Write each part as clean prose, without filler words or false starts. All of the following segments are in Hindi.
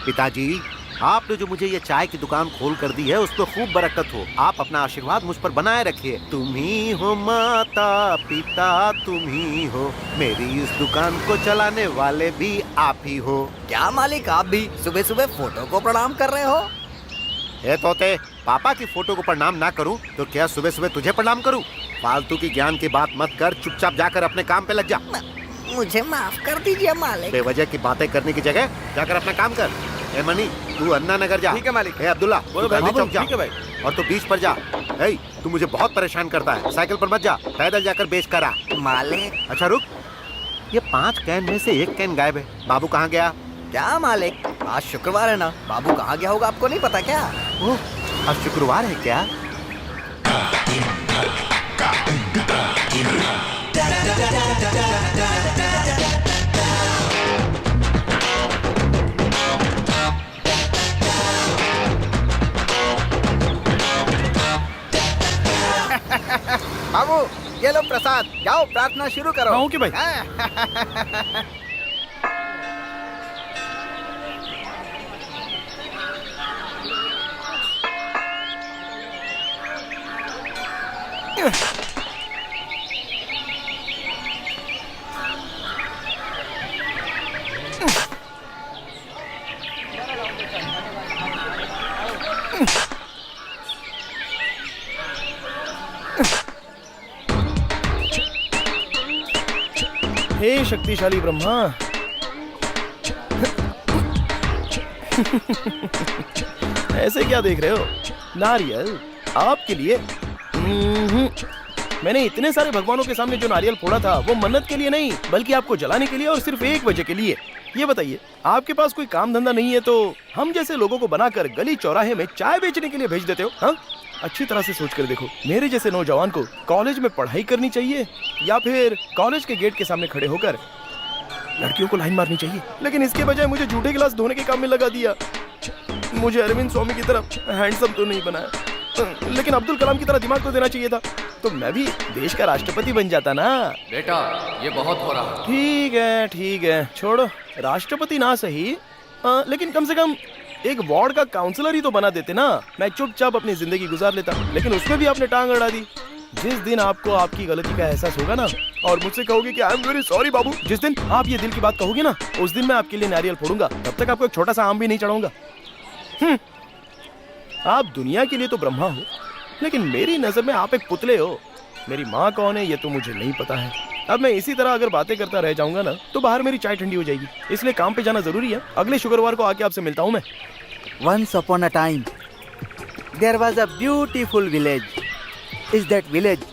पिताजी, आपने जो मुझे ये चाय की दुकान खोल कर दी है उस पर खूब बरकत हो। आप अपना आशीर्वाद मुझ पर बनाए रखिए। तुम ही हो माता पिता, तुम ही हो, मेरी इस दुकान को चलाने वाले भी आप ही हो। क्या मालिक, आप भी सुबह सुबह फोटो को प्रणाम कर रहे हो? ए तोते, पापा की फोटो को प्रणाम ना करूं तो क्या सुबह सुबह तुझे प्रणाम करूं? फालतू की ज्ञान की बात मत कर, चुपचाप जाकर अपने काम पे लग जा। मुझे माफ कर दीजिए मालिक। बेवजह की बातें करने की जगह जाकर अपना काम कर। ए मनी, तू अन्ना नगर जा। ठीक है मालिक। ए अब्दुल्ला, बोलो तू भाई। गांधी चौक जा। ठीक है भाई। और तू बीच पर जा। ए, तू मुझे बहुत परेशान करता है, साइकिल पर मत जा, पैदल जाकर बेच कर आ। मालिक। अच्छा रुक, ये 5 कैन में से 1 कैन गायब है। बाबू कहाँ गया? क्या मालिक, आज शुक्रवार है ना, बाबू कहाँ गया होगा आपको नहीं पता क्या? ओह, आज शुक्रवार है क्या? बाबू, ये लो प्रसाद, जाओ प्रार्थना शुरू करो। हाँ, ओके भाई। हे शक्तिशाली ब्रह्मा, ऐसे क्या देख रहे हो? नारियल आपके लिए। मैंने इतने सारे भगवानों के सामने जो नारियल फोड़ा था वो मन्नत के लिए नहीं, बल्कि आपको जलाने के लिए, और सिर्फ एक वजह के लिए। ये बताइए, आपके पास कोई काम धंधा नहीं है तो हम जैसे लोगों को बनाकर गली चौराहे में चाय बेचने के लिए भेज देते हो? हाँ, अच्छी तरह से सोच कर देखो, मेरे जैसे नौजवान को कॉलेज में पढ़ाई करनी चाहिए या फिर कॉलेज के गेट के सामने खड़े होकर लड़कियों को लाइन मारनी चाहिए? लेकिन इसके बजाय मुझे झूठे गिलास धोने के काम में लगा दिया। मुझे अरविंद स्वामी की तरह हैंडसम तो नहीं बनाया, लेकिन अब्दुल कलाम की तरह दिमाग तो देना चाहिए था, तो मैं भी देश का राष्ट्रपति बन जाता ना। बेटा, ये बहुत हो रहा है। ठीक है, छोड़ो, राष्ट्रपति ना सही, लेकिन कम से कम एक वार्ड का काउंसलर ही तो बना देते ना। मैं चुपचाप अपनी जिंदगी गुजार लेता, लेकिन उसमें भी आपने टांग अड़ा दी। जिस दिन आपको आपकी गलती का एहसास होगा ना और मुझसे कहोगे कि आई एम वेरी सॉरी बाबू, जिस दिन आप ये दिल की बात कहोगे ना, उस दिन मैं आपके लिए नारियल फोड़ूंगा। तब तक आपको एक छोटा सा आम भी नहीं चढ़ाऊंगा। आप दुनिया के लिए तो ब्रह्मा हो, लेकिन मेरी नजर में आप एक पुतले हो। मेरी माँ कौन है ये तो मुझे नहीं पता है। अब मैं इसी तरह अगर बातें करता रह जाऊंगा ना तो बाहर मेरी चाय ठंडी हो जाएगी, इसलिए काम पे जाना जरूरी है। अगले शुक्रवार को आके आपसे मिलता हूँ मैं। Once upon a time, there was a beautiful village. In that village,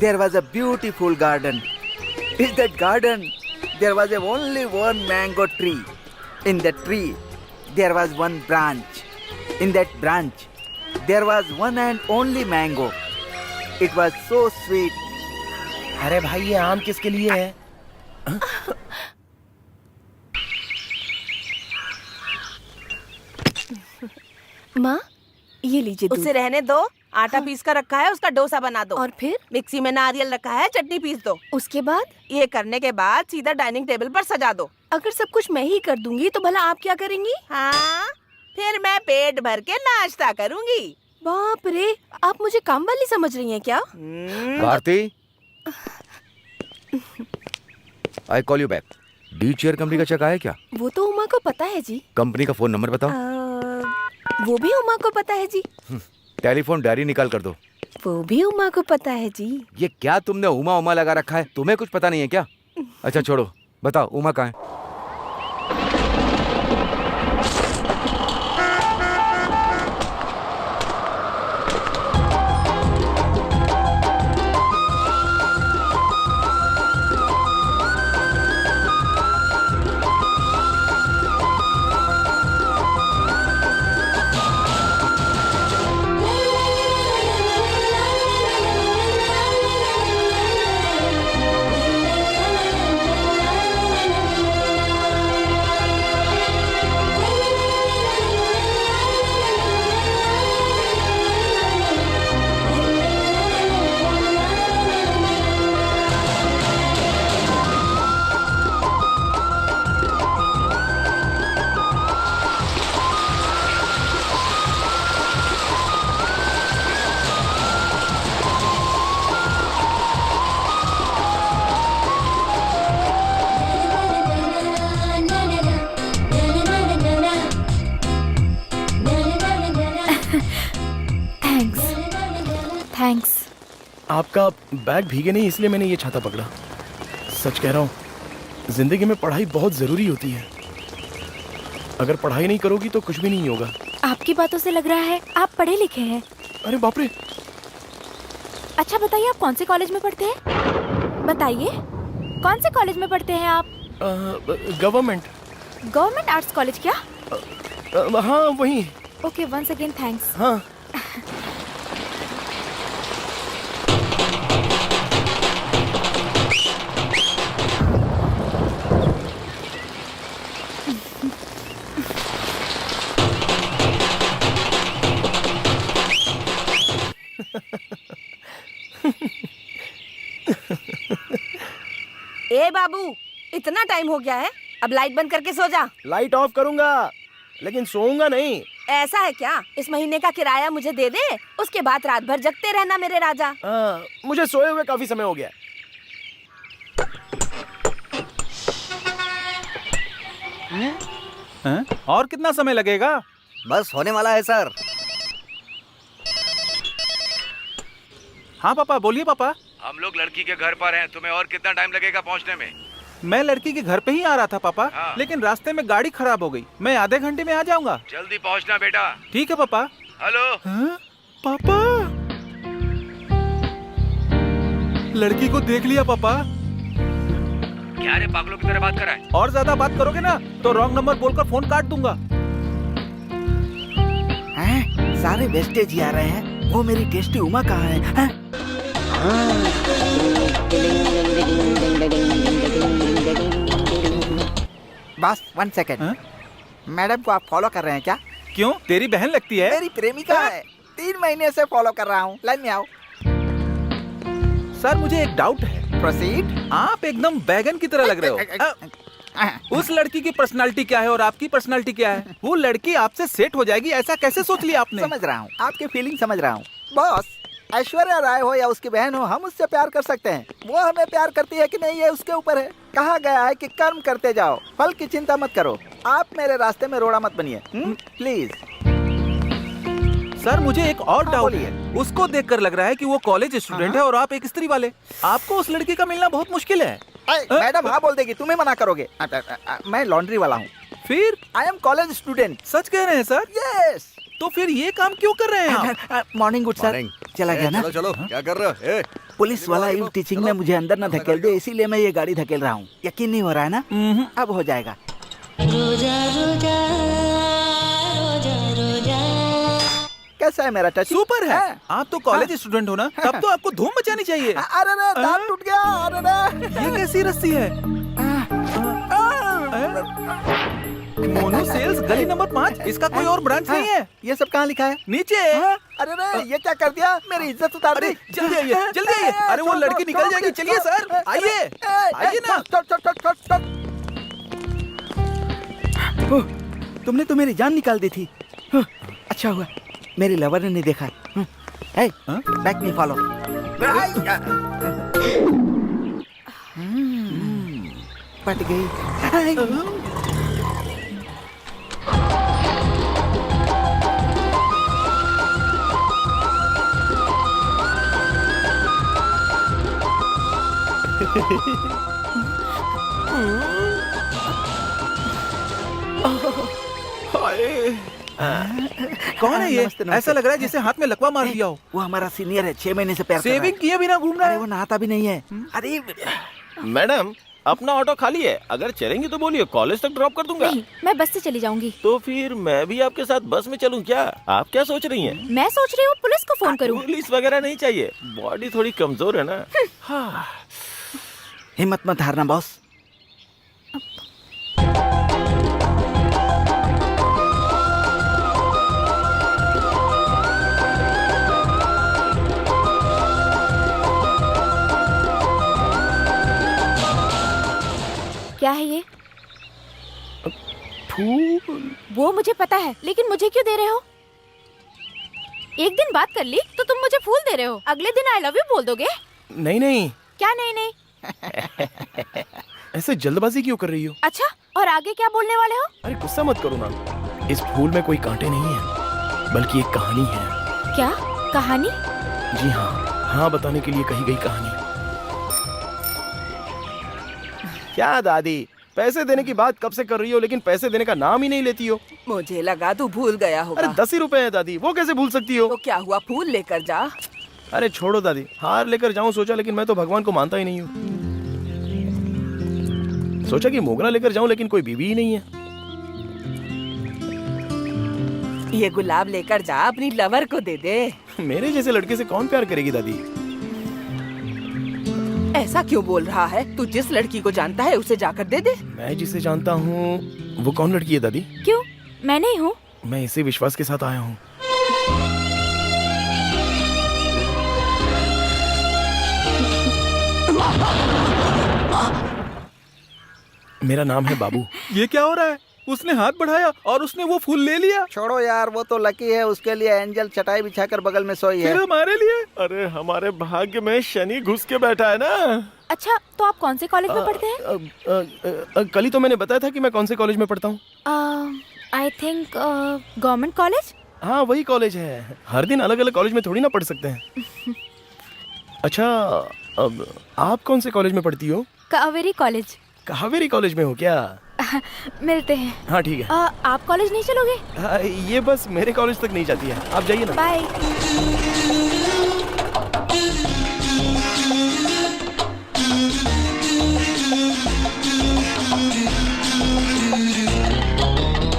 there was a beautiful garden. In that garden, there was only one mango tree. In that tree, there was one branch. In that branch, there was one and only mango. It was so sweet. अरे भाई, ये आम किसके लिए है? माँ, ये लीजिए दूध। उसे रहने दो, आटा पीस कर रखा है, उसका डोसा बना दो। और फिर मिक्सी में नारियल रखा है, चटनी पीस दो। उसके बाद? ये करने के बाद सीधा डाइनिंग टेबल पर सजा दो। अगर सब कुछ मैं ही कर दूंगी तो भला आप क्या करेंगी? हाँ, फिर मैं पेट भर के नाश्ता करूंगी। बाप रे, आप मुझे काम वाली समझ रही हैं क्या? Bharti, I call you back. D chair company का चेक आया क्या? वो तो उमा को पता है जी। कंपनी का फोन नंबर बताओ। वो भी उमा को पता है जी। टेलीफोन डायरी निकाल कर दो। वो भी उमा को पता है जी। ये क्या तुमने उमा उमा लगा रखा है? तुम्हें कुछ पता नहीं है क्या? अच्छा छोड़ो, बताओ उमा कहाँ है? आपका बैग भीगे नहीं इसलिए मैंने ये छाता पकड़ा। सच कह रहा हूँ, जिंदगी में पढ़ाई बहुत जरूरी होती है। अगर पढ़ाई नहीं करोगी तो कुछ भी नहीं होगा। आपकी बातों से लग रहा है आप पढ़े लिखे हैं। अरे बाप रे। अच्छा बताइए, आप कौन से कॉलेज में पढ़ते हैं? बताइए, कौन से कॉलेज में पढ़ते हैं आप? गवर्नमेंट। गवर्नमेंट आर्ट्स कॉलेज क्या? हाँ वही। Okay, once again thanks. हाँ। ए बाबू, इतना टाइम हो गया है, अब लाइट बंद करके सो जा। लाइट ऑफ करूंगा लेकिन सोऊंगा नहीं। ऐसा है क्या? इस महीने का किराया मुझे दे दे, उसके बाद रात भर जगते रहना मेरे राजा। मुझे सोए हुए काफी समय हो गया। और कितना समय लगेगा? बस होने वाला है सर। हाँ पापा, बोलिए पापा। हम लोग लड़की के घर पर हैं, तुम्हें और कितना टाइम लगेगा पहुंचने में? मैं लड़की के घर पे ही आ रहा था पापा। हाँ। लेकिन रास्ते में गाड़ी खराब हो गई। मैं आधे घंटे में आ जाऊंगा। जल्दी पहुंचना बेटा। ठीक है पापा। हेलो। हाँ? पापा, लड़की को देख लिया पापा। क्या रे पागलों की तरह बात कर रहा है? और ज्यादा बात करोगे ना तो रॉन्ग नंबर बोलकर फोन काट दूंगा। हैं? सारे वेस्टेज ही आ रहे हैं। वो मेरी टेस्टी उमा कहाँ है? हैं? बस 1 सेकेंड। हाँ? मैडम को आप फॉलो कर रहे हैं क्या? क्यों, तेरी बहन लगती है? मेरी प्रेमिका है। 3 महीने से फॉलो कर रहा हूँ। लाइन में आओ। सर मुझे एक डाउट है। प्रोसीड। आप एकदम बैगन की तरह लग रहे हो। उस लड़की की पर्सनालिटी क्या है और आपकी पर्सनालिटी क्या है? वो लड़की आपसे सेट हो जाएगी ऐसा कैसे सोच लिया आपने? समझ रहा हूँ, आपकी फीलिंग समझ रहा हूँ। बॉस, ऐश्वर्या राय हो या उसकी बहन हो, हम उससे प्यार कर सकते हैं। वो हमें प्यार करती है कि नहीं, ये उसके ऊपर है। कहा गया है कि कर्म करते जाओ, फल की चिंता मत करो। आप मेरे रास्ते में रोड़ा मत बनिए, प्लीज। सर मुझे एक और हाँ, डाउट बोलिए। है। उसको देखकर लग रहा है कि वो कॉलेज स्टूडेंट है और आप एक स्त्री वाले। आपको उस लड़की का मिलना बहुत मुश्किल है। मैडम हाँ बोल देगी, तुम्हें मना करोगे। मैं लॉन्ड्री वाला हूँ। फिर आई एम कॉलेज स्टूडेंट। सच कह रहे हैं सर? यस। तो फिर ये काम क्यों कर रहे हैं आप? Morning good sir. चला गया ना? चलो क्या कर रहे हो? पुलिस वाला इव टीचिंग में मुझे अंदर न धकेल दे, इसीलिए मैं ये गाड़ी धकेल रहा हूँ। यकीन नहीं हो रहा है ना? अब हो जाएगा। कैसा है मेरा टच? सुपर है। हाँ। आप तो कॉलेज स्टूडेंट हो ना, तब तो आपको धूम मचानी चाहिए। अरे रे, दांत टूट गया। अरे रे। ये कैसी रस्सी है? मोनो सेल्स गली नंबर 5। इसका कोई और ब्रांच नहीं है? ये सब कहाँ लिखा है? नीचे। अरे रे, ये क्या कर दिया? मेरी इज्जत उतार दी। जल्दी आइए, जल्दी आइए। अरे वो लड़की निकल जाएगी। चलिए सर, आइए आइए ना। तुमने तो मेरी जान निकाल दी थी। अच्छा हुआ मेरी लवर ने नहीं देखा। बैक मी फॉलो। पट गई। कौन है ये? नमस्ते, नमस्ते। ऐसा लग रहा है जैसे हाथ में लकवा मार दिया हो। वो हमारा सीनियर है, 6 महीने से प्यार कर रहा है। सेविंग किए बिना घूम रहा अरे है। वो नहाता भी नहीं है। अरे मैडम, अपना ऑटो खाली है, अगर चलेंगी तो बोलिए, कॉलेज तक ड्रॉप कर दूंगा। नहीं, मैं बस से चली जाऊंगी। तो फिर मैं भी आपके साथ बस में चलूं क्या? आप क्या सोच रही हैं? मैं सोच रही हूँ पुलिस को फोन करूँ। पुलिस वगैरह नहीं चाहिए, बॉडी थोड़ी कमजोर है ना। हाँ। हिम्मत मत हारना बॉस। क्या है ये? फूल। वो मुझे पता है, लेकिन मुझे क्यों दे रहे हो? एक दिन बात कर ली तो तुम मुझे फूल दे रहे हो, अगले दिन आई लव यू बोल दोगे? नहीं नहीं, क्या नहीं नहीं? ऐसे जल्दबाजी क्यों कर रही हो? अच्छा, और आगे क्या बोलने वाले हो? अरे गुस्सा मत करो ना, इस फूल में कोई कांटे नहीं है, बल्कि एक कहानी है। क्या कहानी? जी हाँ, हाँ बताने के लिए कही गई कहानी। क्या दादी, पैसे देने की बात कब से कर रही हो, लेकिन पैसे देने का नाम ही नहीं लेती हो। मुझे लगा तू भूल गया अरे होगा। 10 ही रुपए है दादी, वो कैसे भूल सकती हो। तो क्या हुआ, फूल लेकर जा। अरे छोड़ो दादी, हार लेकर जाऊं सोचा, लेकिन मैं तो भगवान को मानता ही नहीं हूँ। सोचा कि मोगरा लेकर जाऊं, लेकिन कोई बीवी ही नहीं है। ये गुलाब लेकर जा, अपनी लवर को दे दे। मेरे जैसे लड़के से कौन प्यार करेगी दादी। ऐसा क्यों बोल रहा है? तू जिस लड़की को जानता है उसे जाकर दे दे। मैं जिसे जानता हूँ वो कौन लड़की है दादी? क्यों, मैं नहीं हूँ? मैं इसी विश्वास के साथ आया हूँ। मेरा नाम है बाबू। ये क्या हो रहा है? उसने हाथ बढ़ाया और उसने वो फूल ले लिया। छोड़ो यार, वो तो लकी है, उसके लिए एंजल चटाई बिछाकर बगल में सोई है। फिर हमारे लिए? अरे हमारे भाग्य में शनि घुस के बैठा है ना। अच्छा, तो आप कौन से कॉलेज में पढ़ते हैं? कल ही तो मैंने बताया था कि मैं कौन से कॉलेज में पढ़ता हूँ। I think government college. हाँ वही कॉलेज है। हर दिन अलग अलग कॉलेज में थोड़ी ना पढ़ सकते हैं। अच्छा, अब आप कौन से कॉलेज में पढ़ती हो? कावेरी कॉलेज। कावेरी कॉलेज में हो क्या? मिलते हैं। हाँ ठीक है। आप कॉलेज नहीं चलोगे? ये बस मेरे कॉलेज तक नहीं जाती है, आप जाइए ना। बाय।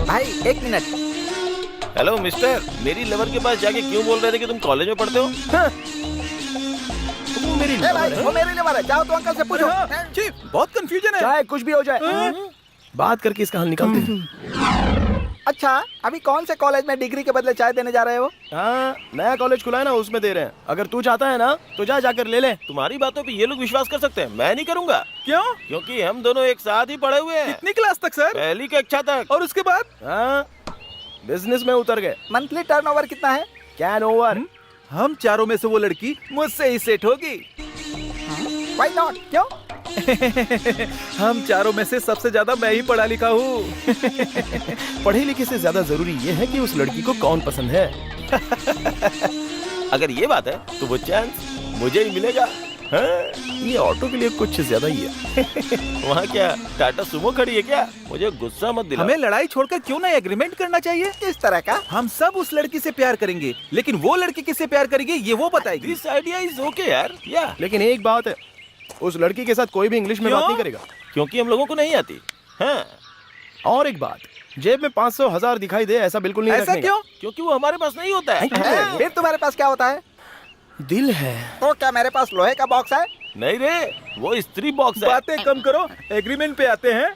भाई एक मिनट। हेलो मिस्टर, मेरी लवर के पास जाके क्यों बोल रहे थे कि तुम कॉलेज में पढ़ते हो? हाँ। वो मेरी ए भाई, लवर वो है। मेरे लिए वाला है। जाओ तो अंकल से पूछो। जी, बहुत कंफ्यूजन है। चाहे कुछ भी हो जाए। बात करके इसका हल निकालते हैं। अच्छा, अभी कौन से कॉलेज में डिग्री के बदले चाय देने जा रहे हो? हाँ, नया कॉलेज खुला है ना, उसमें दे रहे हैं। अगर तू चाहता है ना तो जाकर ले ले। तुम्हारी बातों पे ये लोग विश्वास कर सकते हैं, मैं नहीं करूँगा। क्यों? क्योंकि हम दोनों एक साथ ही पढ़े हुए हैं। कितनी क्लास तक सर? पहली कक्षा तक। और उसके बाद? हाँ, बिजनेस में उतर गए। मंथली टर्नओवर कितना है? Can over. हम चारों में से वो लड़की मुझसे ही सेट होगी। Why not? क्यों? हम चारों में से सबसे ज्यादा मैं ही पढ़ा लिखा हूँ। पढ़े लिखे से ज्यादा जरूरी ये है कि उस लड़की को कौन पसंद है। अगर ये बात है तो वो चांस मुझे ही मिलेगा। हाँ, ये ऑटो के लिए कुछ ज्यादा ही है। वहाँ क्या टाटा सुमो खड़ी है क्या? मुझे गुस्सा मत दिलाओ। हमें लड़ाई छोड़कर क्यों ना एग्रीमेंट करना चाहिए? किस तरह का? हम सब उस लड़की से प्यार करेंगे, लेकिन वो लड़की किससे प्यार करेगी ये वो बताएगी। दिस आइडिया इज ओके यार। या लेकिन एक बात है, उस लड़की के साथ कोई भी इंग्लिश में क्यों? बात नहीं करेगा, क्योंकि हम लोगों को नहीं आती। हाँ, और एक बात, जेब में 500 1000 दिखाई दे ऐसा बिल्कुल नहीं ऐसा रखने का। क्यों? क्योंकि वो हमारे पास नहीं होता है। फिर तुम्हारे पास क्या होता है? दिल है। तो क्या मेरे पास लोहे का बॉक्स है? नहीं रे, वो स्त्री बॉक्स है। बातें कम करो, एग्रीमेंट पे आते हैं।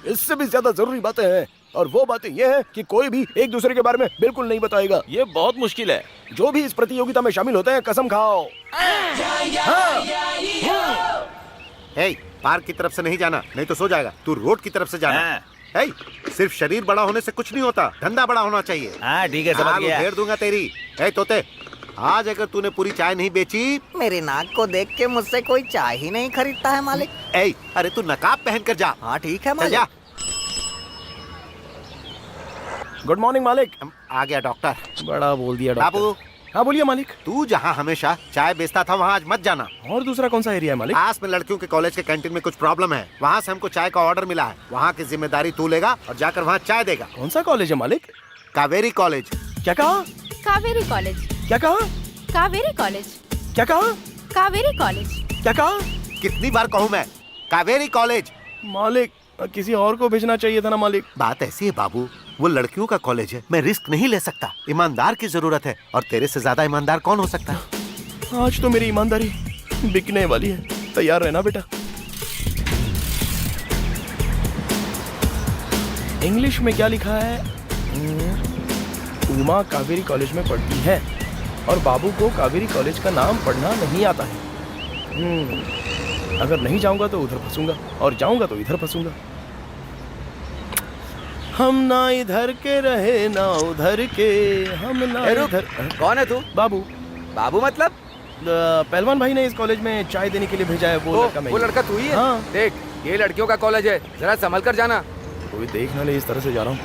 इससे भी ज्यादा जरूरी बातें हैं, और वो बातें ये है कि कोई भी एक दूसरे के बारे में बिल्कुल नहीं बताएगा। ये बहुत मुश्किल है। जो भी इस प्रतियोगिता में शामिल होते हैं कसम खाओ। हे, पार्क की तरफ से नहीं जाना, नहीं तो सो जाएगा। तू रोड की तरफ से जाना। हे, सिर्फ शरीर बड़ा होने से कुछ नहीं होता, धंधा बड़ा होना चाहिए। हाँ ठीक है, आग उधेड़ दूंगा तेरी। हे तोते, आज अगर तूने पूरी चाय नहीं बेची। मेरी नाक को देख के मुझसे कोई चाय ही नहीं खरीदता है मालिक। ए, अरे तू नकाब पहन कर जा। हाँ ठीक है चल मालिक। जा। गुड मॉर्निंग मालिक। आ गया डॉक्टर। बड़ा बोल दिया बाबू, डॉक्टर। हाँ बोलिए मालिक। तू जहाँ हमेशा चाय बेचता था वहाँ आज मत जाना। और दूसरा कौन सा एरिया है मालिक? पास में लड़कियों के कॉलेज के कैंटीन में कुछ प्रॉब्लम है, वहाँ से हमको चाय का ऑर्डर मिला है। वहाँ की जिम्मेदारी तू लेगा और जाकर वहाँ चाय देगा। कौन सा कॉलेज है मालिक? कावेरी कॉलेज। क्या कहा? कावेरी कॉलेज। क्या कहा? कावेरी कॉलेज। क्या कहा? कावेरी कॉलेज। क्या कहा? कितनी बार कहूँ मैं, कावेरी कॉलेज। मालिक, किसी और को भेजना चाहिए था ना मालिक। बात ऐसी है बाबू, वो लड़कियों का कॉलेज है, मैं रिस्क नहीं ले सकता। ईमानदार की जरूरत है, और तेरे से ज्यादा ईमानदार कौन हो सकता है? आज तो मेरी ईमानदारी बिकने वाली है, तैयार रहना बेटा। इंग्लिश में क्या लिखा है? उमा कावेरी कॉलेज में पढ़ती है और बाबू को कावेरी कॉलेज का नाम पढ़ना नहीं आता है। अगर नहीं जाऊंगा तो उधर फंसूंगा, और जाऊंगा तो इधर फंसूंगा। हम ना इधर के रहे ना उधर के, हम ना इधर। कौन है तू? बाबू। बाबू मतलब? पहलवान भाई ने इस कॉलेज में चाय देने के लिए भेजा है। वो लड़का मैं वो ही। लड़का तू ही है? हाँ। देख, ये लड़कियों का कॉलेज है, जरा संभल कर जाना। कोई देख ना ले, इस तरह से जा रहा हूँ।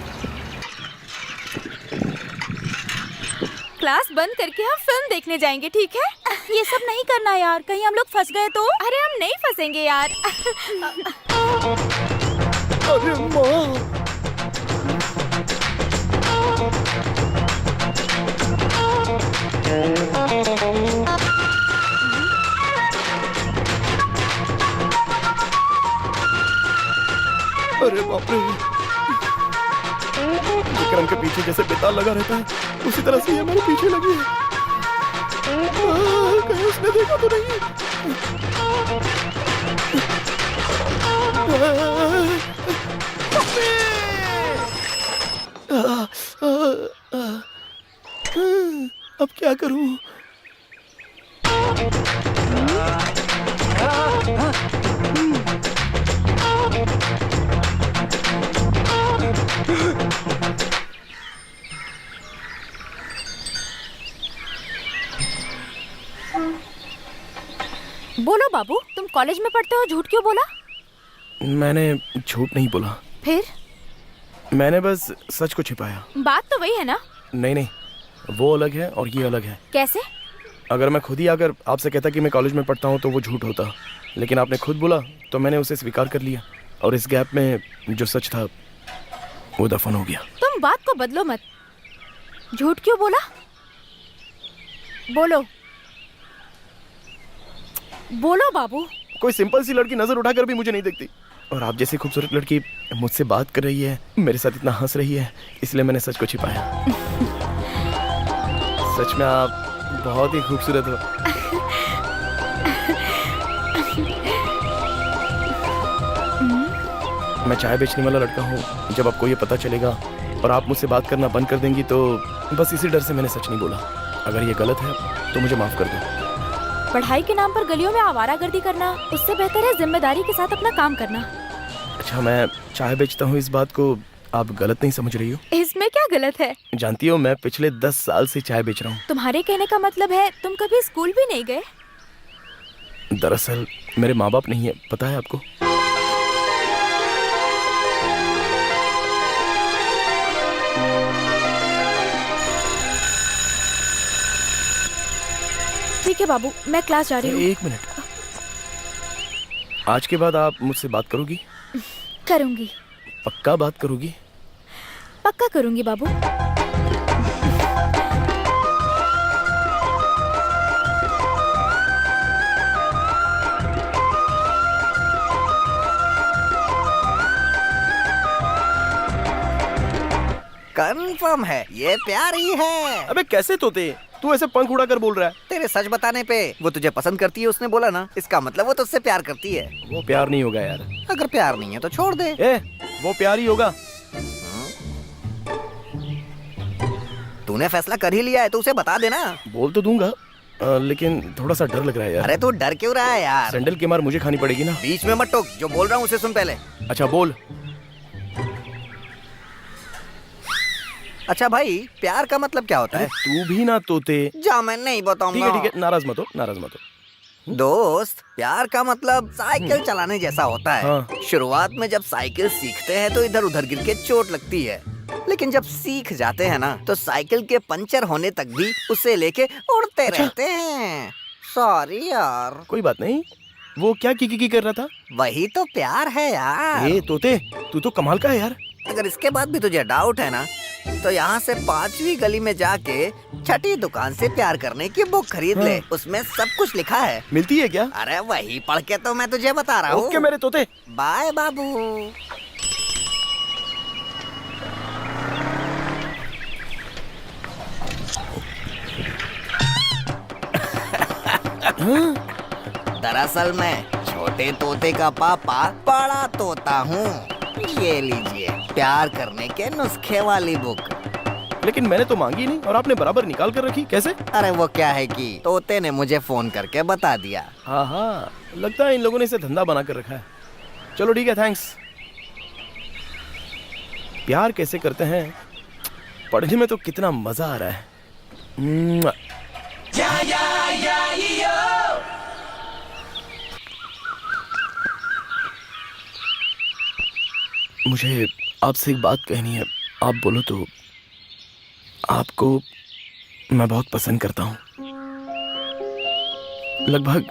क्लास बंद करके हम फिल्म देखने जाएंगे, ठीक है? ये सब नहीं करना यार, कहीं हम लोग फंस गए तो। अरे हम नहीं फंसेंगे यार। अरे माँ, अरे बाप रे, विक्रम के पीछे जैसे बेताल लगा रहता है उसी तरह से ये मेरे पीछे लगी है। कहीं उसने देखा तो नहीं? अब क्या करूं? बोलो बाबू, तुम कॉलेज में पढ़ते हो, झूठ क्यों बोला? मैंने झूठ नहीं बोला, फिर? मैंने बस सच को छिपाया। बात तो वही है ना? नहीं नहीं, वो अलग है और ये अलग है। कैसे? अगर मैं खुद ही आकर आपसे कहता कि मैं कॉलेज में पढ़ता हूँ तो वो झूठ होता, लेकिन आपने खुद बोला तो मैंने उसे स्वीकार कर लिया, और इस गैप में जो सच था वो दफन हो गया। तुम बात को बदलो मत। झूठ क्यों बोला? बोलो बोलो बाबू। कोई सिंपल सी लड़की नजर उठाकर भी मुझे नहीं देखती, और आप जैसी खूबसूरत लड़की मुझसे बात कर रही है, मेरे साथ इतना हंस रही है, इसलिए मैंने सच को छिपाया। सच में आप बहुत ही खूबसूरत हो। मैं चाय बेचने वाला लड़का हूँ। जब आपको ये पता चलेगा और आप मुझसे बात करना बंद कर देंगी तो बस इसी डर से मैंने सच नहीं बोला। अगर ये गलत है तो मुझे माफ कर दो। पढ़ाई के नाम पर गलियों में आवारागर्दी करना उससे बेहतर है जिम्मेदारी के साथ अपना काम करना। अच्छा, मैं चाय बेचता हूँ, इस बात को आप गलत नहीं समझ रही हो? इसमें क्या गलत है? जानती हो, मैं पिछले 10 साल से चाय बेच रहा हूँ। तुम्हारे कहने का मतलब है तुम कभी स्कूल भी नहीं गए? दरअसल मेरे माँ बाप नहीं है, पता है आपको? ठीक है बाबू, मैं क्लास जा रही हूँ। एक मिनट, आज के बाद आप मुझसे बात करोगी? करूँगी। पक्का बात करोगी? पक्का करूँगी बाबू। कंफर्म है, ये प्यार ही है। अबे कैसे तोते, तू ऐसे पंख उड़ा कर बोल रहा है? तेरे सच बताने पे वो तुझे पसंद करती है, उसने बोला ना, इसका मतलब वो तुझसे प्यार करती है। वो प्यार नहीं होगा यार। अगर प्यार नहीं है तो छोड़ दे। ए, वो प्यार ही होगा। तूने फैसला कर ही लिया है तो उसे बता देना। बोल तो दूंगा, लेकिन थोड़ा सा डर लग रहा है यार। अरे तू डर क्यों रहा है यार? सैंडल की मार मुझे खानी पड़ेगी ना। बीच में मत टोक, जो बोल रहा हूँ उसे सुन पहले। अच्छा बोल। अच्छा भाई, प्यार का मतलब क्या होता है? तू भी ना तोते। जा, मैं नहीं बताऊंगा। ठीक है, नाराज मत हो, नाराज मत हो। दोस्त, प्यार का मतलब साइकिल चलाने जैसा होता है। हाँ। शुरुआत में जब साइकिल सीखते हैं तो इधर उधर गिर के चोट लगती है, लेकिन जब सीख जाते हैं ना तो साइकिल के पंचर होने तक भी उसे लेके उड़ते रहते हैं। सॉरी यार। कोई बात नहीं। वो क्या की कर रहा था? वही तो प्यार है यार। ए तोते, तू तो कमाल का है यार। अगर इसके बाद भी तुझे डाउट है ना तो यहाँ से 5वीं गली में जाके 6ठी दुकान से प्यार करने की बुक खरीद ले। उसमें सब कुछ लिखा है। मिलती है क्या? अरे वही पढ़ के तो मैं तुझे बता रहा हूँ। ओके मेरे तोते। बाय बाबू। दरअसल मैं छोटे तोते का पापा बड़ा तोता हूँ। ये लीजिए, प्यार करने के नुस्खे वाली बुक। लेकिन मैंने तो मांगी नहीं और आपने बराबर निकाल कर रखी, कैसे? अरे वो क्या है कि तोते ने मुझे फोन करके बता दिया। हाँ हाँ, लगता है इन लोगों ने इसे धंधा बना कर रखा है। चलो ठीक है, थैंक्स। प्यार कैसे करते हैं पढ़ने में तो कितना मजा आ रहा है। मुझे आपसे एक बात कहनी है, आप बोलो तो। आपको मैं बहुत पसंद करता हूँ। लगभग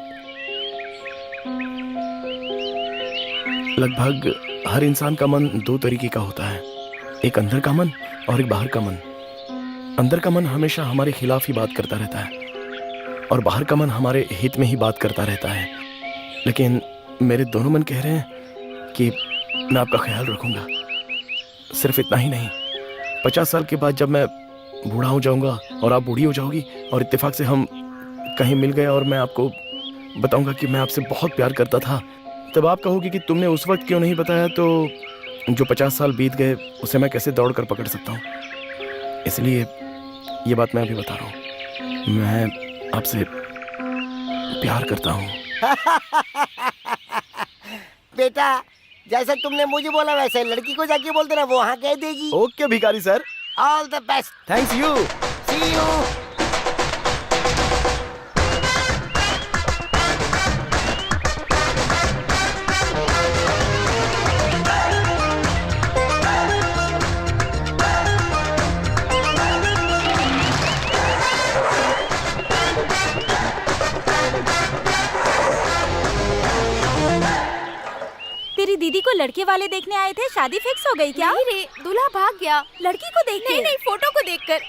हर इंसान का मन दो तरीके का होता है, एक अंदर का मन और एक बाहर का मन। अंदर का मन हमेशा हमारे खिलाफ ही बात करता रहता है और बाहर का मन हमारे हित में ही बात करता रहता है। लेकिन मेरे दोनों मन कह रहे हैं कि मैं आपका ख्याल रखूंगा। सिर्फ इतना ही नहीं, 50 साल के बाद जब मैं बूढ़ा हो जाऊंगा और आप बूढ़ी हो जाओगी और इत्तेफाक से हम कहीं मिल गए और मैं आपको बताऊंगा कि मैं आपसे बहुत प्यार करता था, तब आप कहोगे कि तुमने उस वक्त क्यों नहीं बताया, तो जो 50 साल बीत गए उसे मैं कैसे दौड़ कर पकड़ सकता हूँ। इसलिए ये बात मैं अभी बता रहा हूँ, मैं आपसे प्यार करता हूँ। बेटा, जैसा तुमने मुझे बोला वैसे लड़की को जाके बोल देना, वो हाँ कह देगी। Okay Bhikhari sir, all the best. Thanks you. See you. तेरी दीदी को लड़के वाले देखने आए थे, शादी फिक्स हो गई क्या? नहीं रे, दूल्हा भाग गया। लड़की को देख नहीं नहीं, फोटो को देखकर।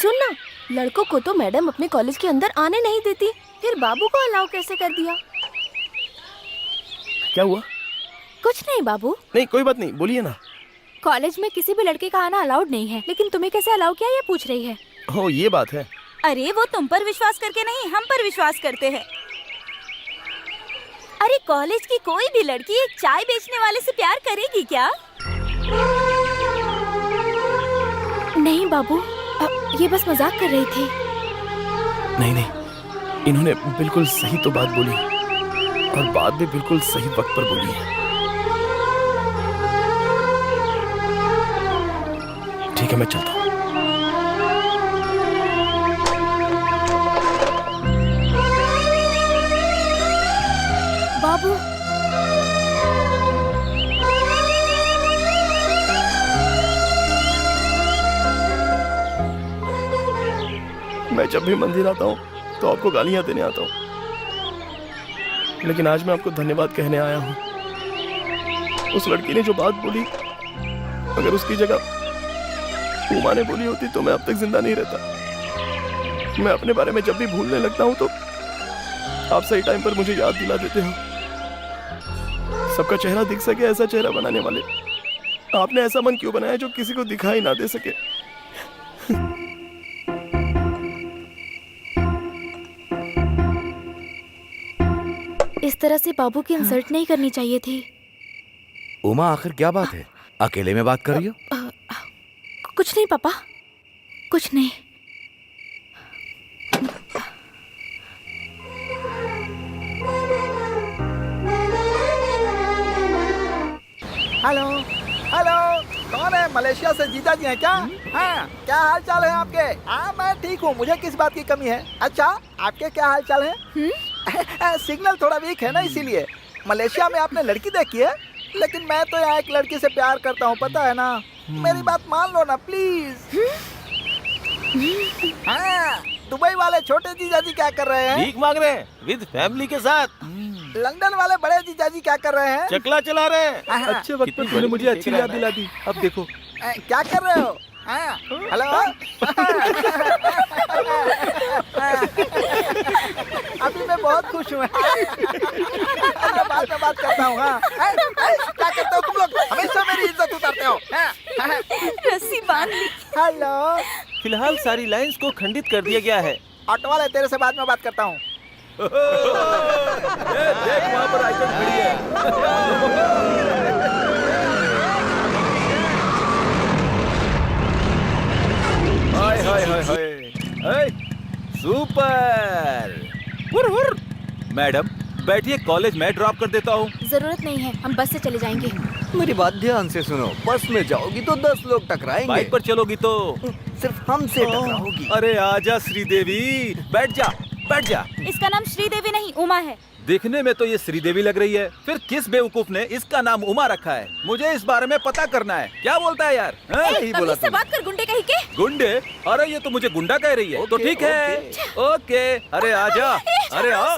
सुन ना, लड़कों को तो मैडम अपने कॉलेज के अंदर आने नहीं देती, फिर बाबू को अलाउ कैसे कर दिया? क्या हुआ? कुछ नहीं बाबू, नहीं कोई बात नहीं, बोलिए ना। कॉलेज में किसी भी लड़के का आना अलाउड नहीं है, लेकिन तुम्हें कैसे अलाउ किया ये पूछ रही है। ओ ये बात है। अरे वो तुम पर विश्वास करके नहीं, हम पर विश्वास करते हैं। अरे कॉलेज की कोई भी लड़की एक चाय बेचने वाले से प्यार करेगी क्या? नहीं बाबू, ये बस मजाक कर रही थी। नहीं नहीं, इन्होंने बिल्कुल सही तो बात बोली और बात भी बिल्कुल सही वक्त पर बोली है। ठीक है, मैं चलता हूँ। बाबू, मैं जब भी मंदिर आता हूँ तो आपको गालियाँ देने आता हूँ, लेकिन आज मैं आपको धन्यवाद कहने आया हूँ। उस लड़की ने जो बात बोली, अगर उसकी जगह उमा ने बोली होती तो मैं अब तक जिंदा नहीं रहता। मैं अपने बारे में जब भी भूलने लगता हूँ तो आप सही टाइम पर मुझे याद दिला देते हो। सबका चेहरा दिख सके ऐसा चेहरा बनाने वाले आपने ऐसा मन क्यों बनाया जो किसी को दिखाई ना दे सके? इस तरह से बाबू की इंसल्ट नहीं करनी चाहिए थी। उमा आखिर क्या बात है, अकेले में बात कर रही हो? कुछ नहीं पापा, कुछ नहीं। हेलो हेलो, कौन है? मलेशिया से जीजा जी हैं क्या? हाँ, क्या हाल चाल है आपके? हाँ मैं ठीक हूँ, मुझे किस बात की कमी है? अच्छा, आपके क्या हाल चाल है? सिग्नल थोड़ा वीक है ना, इसीलिए। मलेशिया में आपने लड़की देखी है, लेकिन मैं तो यहाँ एक लड़की से प्यार करता हूँ, पता है ना। मेरी बात मान लो ना प्लीज। हाँ, दुबई वाले छोटे जीजा जी क्या कर रहे हैं? भीख मांग रहे हैं विद फैमिली के साथ। लंदन वाले बड़े जीजा जी क्या कर रहे हैं? चकला चला रहे हैं। अच्छे वक्त पर तूने मुझे अच्छी याद दिला दी। अब देखो क्या कर रहे हो? हाँ, हेलो। अभी मैं बहुत खुश हूँ। बाद में बात करता हूँ। हाँ, क्या करते हो तुम लोग? हमेशा मेरी इज्जत उतारते हो। रस्सी बांध ली। हेलो, फिलहाल सारी लाइंस को खंडित कर दिया गया है। ऑटो वाले, तेरे से बाद में बात करता हूँ। देख वहाँ पर आइटम खड़ी है। हाय हाय हाय हाय, सुपर। हुर हुर। मैडम बैठिए, कॉलेज मैं ड्रॉप कर देता हूँ। जरूरत नहीं है, हम बस से चले जाएंगे। मेरी बात ध्यान से सुनो, बस में जाओगी तो 10 लोग टकराएंगे। बाइक पर चलोगी तो सिर्फ हमसे टकराओगी। अरे आजा श्रीदेवी, बैठ जा बैठ जा। इसका नाम श्रीदेवी नहीं, उमा है। देखने में तो ये श्रीदेवी लग रही है, फिर किस बेवकूफ ने इसका नाम उमा रखा है? मुझे इस बारे में पता करना है। क्या बोलता है यार? हाँ, ए, यही बोला तमीज से तूने। बात कर गुंडे कहीं के। गुंडे? अरे ये तो मुझे गुंडा कह रही है। तो ठीक है, ओके। अरे आजा, अरे आ।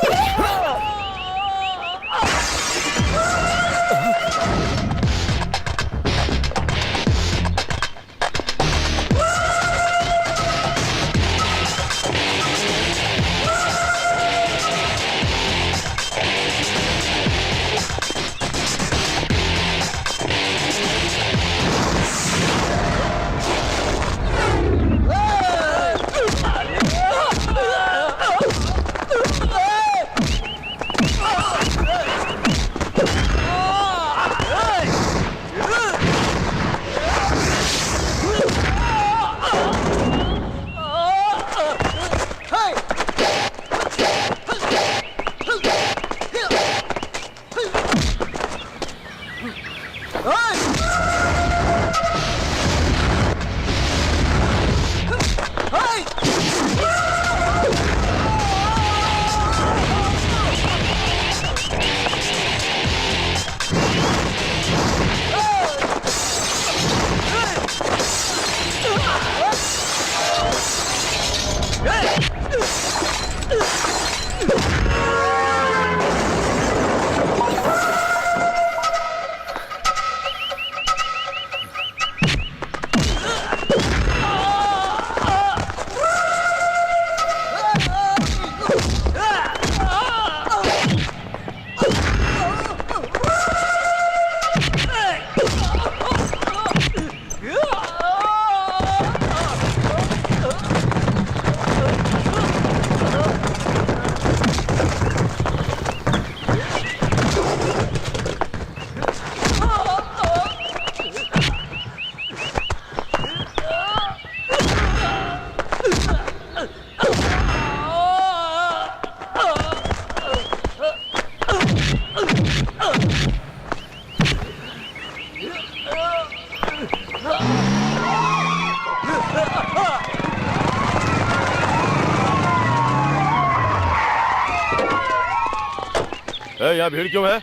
यहाँ भीड़ क्यों है?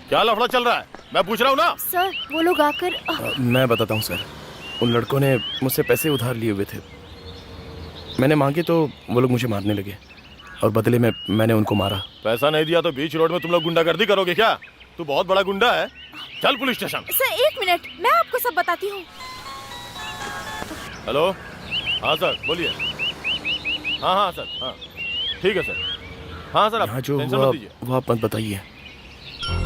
क्या लफड़ा चल रहा है? मैं पूछ रहा हूँ ना। सर वो लोग आकर मैं बताता हूँ सर। उन लड़कों ने मुझसे पैसे उधार लिए हुए थे। मैंने मांगे तो वो लोग मुझे मारने लगे और बदले में मैंने उनको मारा। पैसा नहीं दिया तो बीच रोड में तुम लोग गुंडागर्दी करोगे क्या? तू बहुत बड़ा गुंडा है। चल पुलिस स्टेशन। सर 1 मिनट, मैं आपको सब बताती हूँ। हेलो, हाँ सर बोलिए। हाँ हाँ सर, हाँ ठीक है सर। हाँ सर, आप जो टेंशन मत लीजिए। वो आप मत बताइए।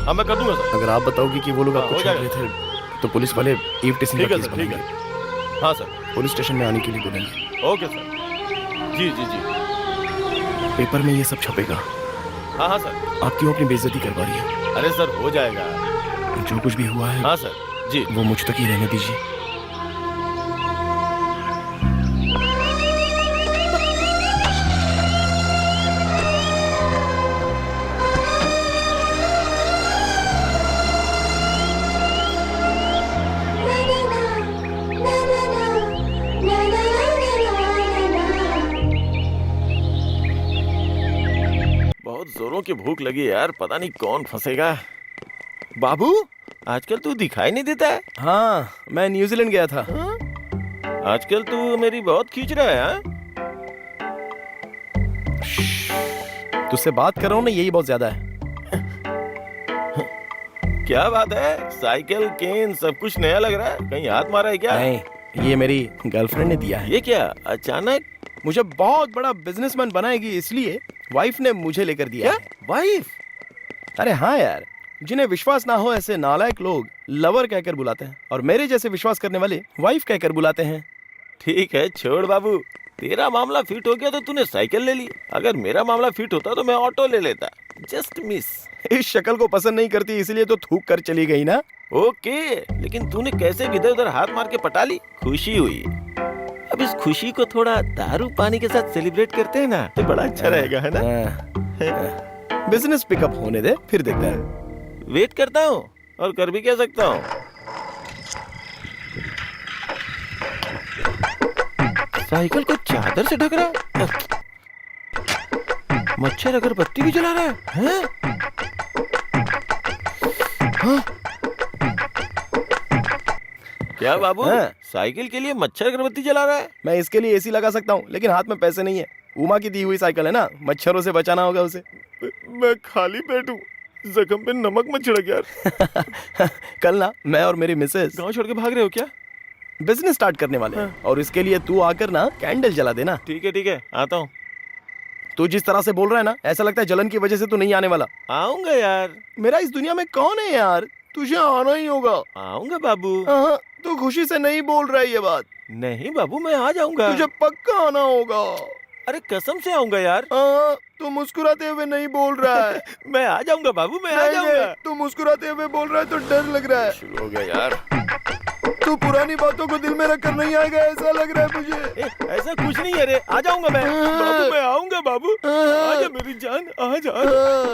हाँ मैं कर दूंगा सर। अगर आप बताओगे कि वो लोग हाँ, आपको हो छेड़ जाएगा। रहे थे तो पुलिस वाले ईवटीजिंग ठीक का है केस सर, ठीक बनाएंगे। है। हाँ सर। पुलिस स्टेशन में आने के लिए बोलेंगे। Okay sir. जी जी जी। पेपर में ये सब छपेगा। हाँ हाँ सर। आप क्यों अपनी बेइज्जती करवा रही है? अरे सर हो जाएगा। जो कुछ भी हुआ है हाँ सर जी, वो मुझ तक ही रहने दीजिए। बहुत जोरों की भूख लगी यार, पता नहीं कौन फंसेगा। बाबू आजकल तू दिखाई नहीं देता है। हाँ मैं न्यूजीलैंड गया था। आजकल तू मेरी बहुत खींच रहा है। हाँ? तुझसे बात कर रहा हूँ ना, यही बहुत ज्यादा है। क्या बात है? साइकिल केन सब कुछ नया लग रहा है। कहीं हाथ मारा है क्या? नहीं, ये मेरी गर्लफ्रेंड ने दिया है। ये क्या अचानक? मुझे बहुत बड़ा बिजनेसमैन बनाएगी इसलिए वाइफ ने मुझे लेकर दिया है। वाइफ? अरे हाँ यार, जिन्हें विश्वास ना हो ऐसे नालायक लोग लवर कहकर बुलाते हैं और मेरे जैसे विश्वास करने वाले वाइफ कहकर बुलाते हैं। ठीक है छोड़ बाबू, तेरा मामला फिट हो गया तो तूने साइकिल ले ली। अगर मेरा मामला फिट होता तो मैं ऑटो ले लेता। Just miss. इस शक्ल को पसंद नहीं करती इसलिए तो थूक कर चली गई ना। ओके, लेकिन तूने कैसे इधर उधर हाथ मार के पटा ली? खुशी हुई। अब इस खुशी को थोड़ा दारू पानी के साथ सेलिब्रेट करते हैं ना तो बड़ा अच्छा रहेगा, है ना? बिजनेस पिकअप होने दे, फिर देखते हैं। वेट करता हूँ और कर भी क्या सकता हूँ। साइकिल को चादर से ढक रहा है। मच्छर अगरबत्ती भी जला रहा है, हैं? हाँ? क्या बाबू, हाँ। साइकिल के लिए मच्छर अगरबत्ती जला रहा है? मैं इसके लिए एसी लगा सकता हूँ, लेकिन हाथ में पैसे नहीं है। उमा की दी हुई साइकिल है ना, मच्छरों से बचाना होगा उसे। मैं खाली पेट हूँ, जख्म पे नमक मत छिड़क यार। कल ना मैं और मेरी मिसेस गाँव छोड़ के भाग रहे हो क्या? बिजनेस स्टार्ट करने वाले हैं, और इसके लिए तू आकर ना कैंडल जला देना। ठीक है, आता हूँ। तू जिस तरह से बोल रहा है ना, ऐसा लगता है जलन की वजह से तू नहीं आने वाला। आऊंगा यार। मेरा इस दुनिया में कौन है यार, तुझे आना ही होगा। आऊंगा बाबू। हाँ, तू खुशी से नहीं बोल रहा है ये बात। नहीं बाबू, मैं आ जाऊंगा। तुझे पक्का आना होगा। अरे कसम से आऊंगा यार। हाँ, तू मुस्कुराते हुए नहीं बोल रहा है। मैं आ जाऊंगा बाबू, मैं आ जाऊंगा। तू मुस्कुराते हुए बोल रहा है तो डर लग रहा है। शुरू हो गया यार। तू पुरानी बातों को दिल में रख कर नहीं आएगा, ऐसा लग रहा है मुझे। ऐसा कुछ नहीं है रे, आ जाऊंगा मैं। बाबू मैं आऊंगा बाबू। आजा मेरी जान, आजा।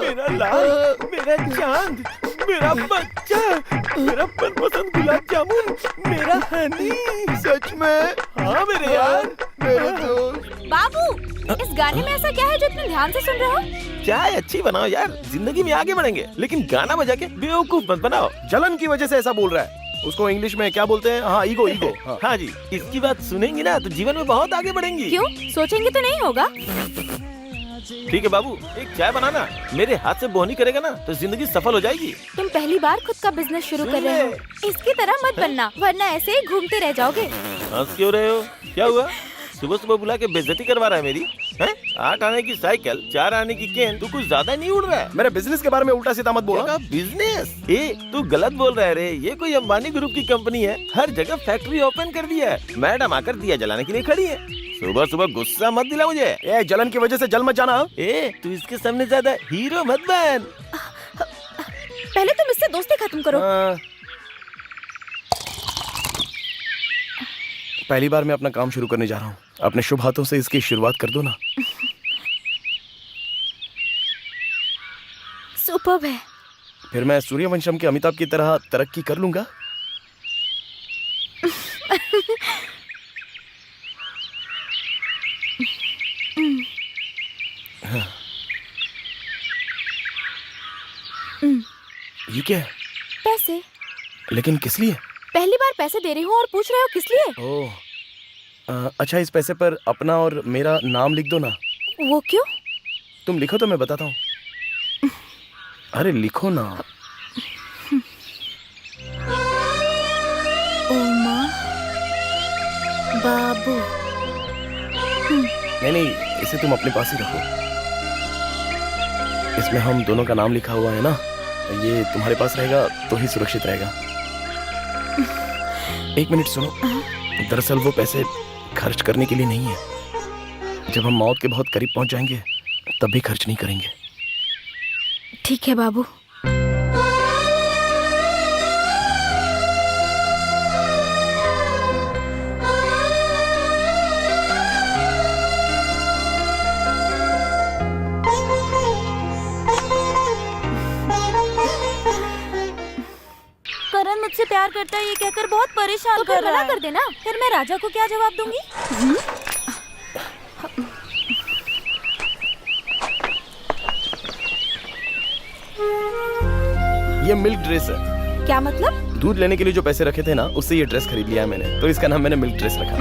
मेरा लाल, मेरा चांद, मेरा बच्चा, मेरा मनपसंद गुलाब जामुन, मेरा हनी। सच में? हाँ मेरे यार, मेरे दोस्त। बाबू, इस गाने में ऐसा क्या है जो इतने ध्यान से सुन रहे हो? चाय अच्छी बनाओ यार, जिंदगी में आगे बढ़ेंगे, लेकिन गाना बजा के बेवकूफ मत बनाओ। जलन की वजह से ऐसा बोल रहा है। उसको इंग्लिश में क्या बोलते हैं? हाँ, ईगो। हाँ जी, इसकी बात सुनेंगी ना तो जीवन में बहुत आगे बढ़ेंगी। क्यों? सोचेंगे तो नहीं होगा। ठीक है बाबू, एक चाय बनाना। मेरे हाथ से बोहनी करेगा ना तो जिंदगी सफल हो जाएगी। तुम पहली बार खुद का बिजनेस शुरू कर रहे हो, इसकी तरह मत बनना, वरना ऐसे ही घूमते रह जाओगे। हंस क्यों रहे हो? क्या हुआ? सुबह सुबह बुला के बेइज्जती करवा रहा है मेरी, हैं? 8 आने की साइकिल, 4 आने की केन, तू कुछ ज्यादा नहीं उड़ रहा है? मेरे बिजनेस के बारे में उल्टा सीधा मत बोल। बिजनेस? तू गलत बोल रहा है रे। ये कोई अंबानी ग्रुप की कंपनी है, हर जगह फैक्ट्री ओपन कर दिया है। मैडम आकर दिया जलाने के लिए खड़ी है। सुबह सुबह गुस्सा मत दिला मुझे। जलन की वजह से जल मत जाना। तू इसके सामने ज्यादा हीरो मत बन। पहले तुम इससे दोस्ती खत्म करो। पहली बार मैं अपना काम शुरू करने जा रहा हूँ, अपने शुभ हाथों से इसकी शुरुआत कर दो ना। सुपर्ब है। फिर मैं सूर्यवंशम के अमिताभ की तरह तरक्की कर लूंगा। ये क्या है? पैसे। लेकिन किस लिए? पहली बार पैसे दे रही हूँ और पूछ रहे हो किस लिए? ओह, अच्छा, इस पैसे पर अपना और मेरा नाम लिख दो ना। वो क्यों? तुम लिखो तो मैं बताता हूँ। अरे लिखो ना। उमा बाबू। नहीं, इसे तुम अपने पास ही रखो। इसमें हम दोनों का नाम लिखा हुआ है ना, ये तुम्हारे पास रहेगा तो ही सुरक्षित रहेगा। एक मिनट सुनो, दरअसल वो पैसे खर्च करने के लिए नहीं है। जब हम मौत के बहुत करीब पहुंच जाएंगे तब भी खर्च नहीं करेंगे। ठीक है बाबू। करण मुझसे प्यार करता है ये कहकर बहुत परेशान कर रहा है। कर देना। फिर मैं राजा को क्या जवाब दूंगी? ये मिल्क ड्रेस है। क्या मतलब? दूध लेने के लिए जो पैसे रखे थे ना, उससे ये ड्रेस खरीद लिया है मैंने, तो इसका नाम मैंने मिल्क ड्रेस रखा।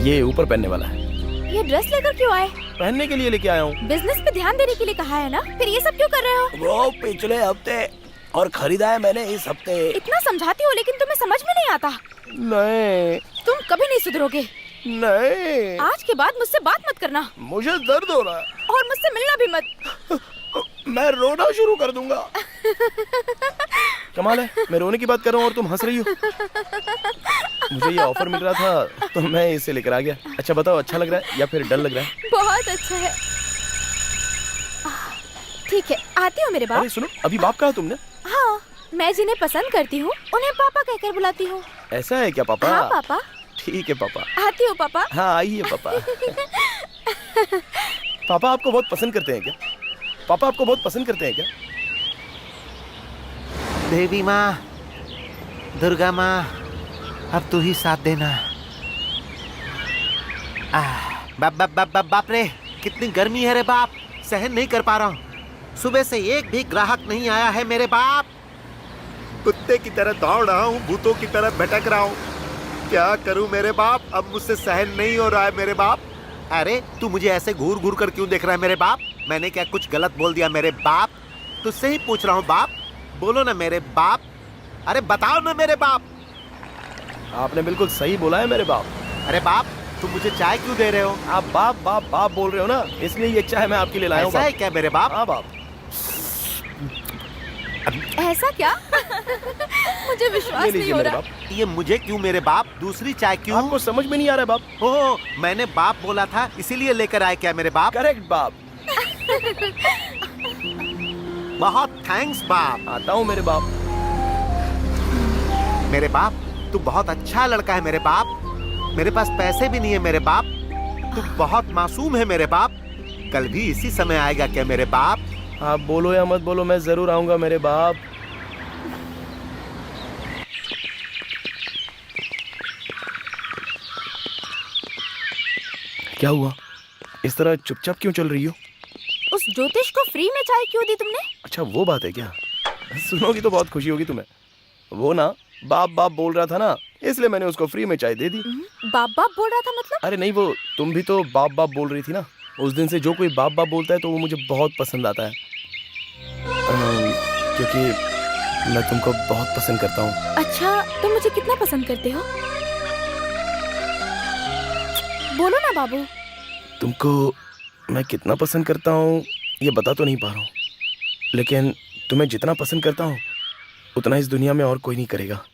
ये ऊपर पहनने वाला है। ये ड्रेस लेकर क्यों आए? पहनने के लिए लेके आया हूँ। बिजनेस पे ध्यान देने के लिए कहा है ना, फिर ये सब क्यों कर रहे हो? वो पिछले हफ्ते और खरीदा है मैंने इस हफ्ते। इतना समझाती हो लेकिन तुम्हें समझ में नहीं आता। नहीं, तुम कभी नहीं सुधरोगे। नहीं, आज के बाद मुझसे बात मत करना। मुझे दर्द हो रहा है और मुझसे मिलना भी मत। मैं रोना शुरू कर दूंगा। कमाल है, मैं रोने की बात कर रहा हूँ और तुम हंस रही हो। मुझे ये ऑफर मिल रहा था तो मैं इसे लेकर आ गया। अच्छा बताओ, अच्छा लग रहा है या फिर डर लग रहा है? बहुत अच्छा है। ठीक है, आती हूँ मेरे बाप। अरे सुनो, अभी बाप कहा तुमने? हाँ, मैं जिन्हें पसंद करती हूँ उन्हें पापा कहकर बुलाती हूँ। ऐसा है क्या पापा? हाँ पापा। ठीक है पापा। आती हूँ पापा। हाँ आइए पापा। पापा आपको बहुत पसंद करते हैं क्या? पापा आपको बहुत पसंद करते हैं क्या? देवी माँ, दुर्गा माँ, अब तू ही साथ देना। बाप रे, कितनी गर्मी है रे बाप। सहन नहीं कर पा रहा हूँ। सुबह से एक भी ग्राहक नहीं आया है मेरे बाप। कुत्ते की तरह दौड़ रहा हूँ, भूतों की तरह भटक रहा हूँ। क्या करूँ मेरे बाप, अब मुझसे सहन नहीं हो रहा है मेरे बाप। अरे तू मुझे ऐसे घूर घूर कर क्यों देख रहा है मेरे बाप? मैंने क्या कुछ गलत बोल दिया मेरे बाप? तुझसे ही पूछ रहा हूँ बाप, बोलो ना मेरे बाप। अरे बताओ ना मेरे बाप। आपने बिल्कुल सही बोला है मेरे बाप। अरे बाप, तुम मुझे चाय क्यों दे रहे हो? आप बाप बाप बाप बोल रहे हो ना, इसलिए ये चाय मैं आपके लिए लाया हूँ। ऐसा है क्या मेरे बाप? हाँ बाप। ऐसा क्या? मुझे विश्वास ये नहीं लीजिए हो मेरे रहा। बाप। ये मुझे क्यों मेरे बाप? दूसरी चाय क्यों? आपको समझ में नहीं आ रहा है बाप? ओह, मैंने बाप बोला था इसीलिए लेकर आए क्या मेरे बाप? करेक्ट बाप। बहुत थैंक्स बाप। आता हूँ मेरे बाप। मेरे बाप, तू बहुत अच्छा लड़का है मेरे बाप। मेरे पास पैसे भी नहीं है मेरे बाप। तू बहुत मासूम है मेरे बाप। कल भी इसी समय आएगा क्या मेरे बाप? आप बोलो या मत बोलो, मैं जरूर आऊंगा मेरे बाप। क्या हुआ? इस तरह चुपचाप क्यों चल रही हो? उस ज्योतिष को फ्री में चाय क्यों दी तुमने? अच्छा वो बात है क्या? सुनोगी तो बहुत खुशी होगी तुम्हें। वो ना बाप बाप बोल रहा था ना, इसलिए मैंने उसको फ्री में चाय दे दी। बाप बाप बोल रहा था मतलब? अरे नहीं, वो तुम भी तो बाप बाप बोल रही थी ना। उस दिन से जो कोई बाप बाप बोलता है तो वो मुझे बहुत पसंद आता है, क्योंकि मैं तुमको बहुत पसंद करता हूँ। अच्छा, तुम मुझे कितना पसंद करते हो? बोलो ना बाबू। तुमको मैं कितना पसंद करता हूँ ये बता तो नहीं पा रहा हूँ, लेकिन तुम्हें जितना पसंद करता हूँ उतना इस दुनिया में और कोई नहीं करेगा।